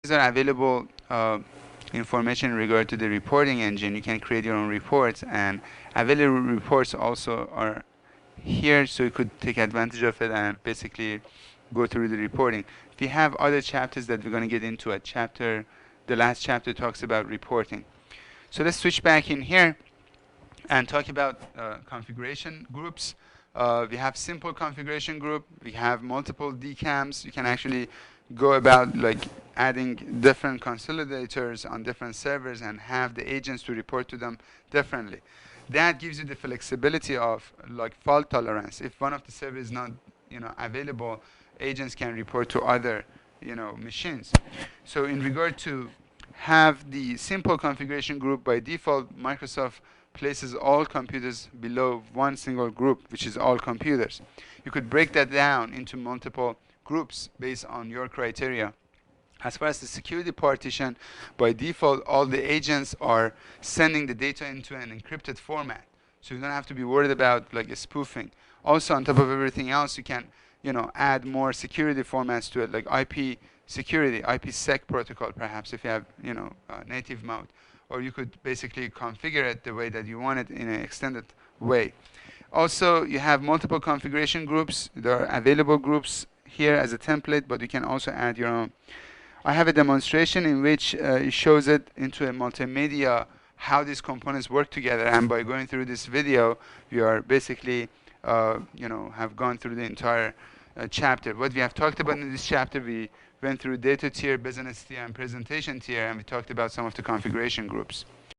These are available information in regard to the reporting engine. You can create your own reports, and available reports also are here, so you could take advantage of it and basically go through the reporting. We have other chapters that we're going to get into. The last chapter talks about reporting. So let's switch back in here and talk about configuration groups. We have simple configuration group. We have multiple DCAMs. You can actually go about like adding different consolidators on different servers and have the agents to report to them differently. That gives you the flexibility of like fault tolerance. If one of the servers is not available, agents can report to other machines. So in regard to have the simple configuration group, by default Microsoft places all computers below one single group, which is all computers. You could break that down into multiple groups based on your criteria. As far as the security partition, by default all the agents are sending the data into an encrypted format, so you don't have to be worried about like spoofing. Also, on top of everything else, you can add more security formats to it, like IP security, IPsec protocol, perhaps, if you have native mode, or you could basically configure it the way that you want it in an extended way. Also, you have multiple configuration groups. There are available groups here as a template, but you can also add your own. I have a demonstration in which it shows it into a multimedia, how these components work together, and by going through this video, we are basically have gone through the entire chapter. What we have talked about in this chapter, we went through data tier, business tier, and presentation tier, and we talked about some of the configuration groups.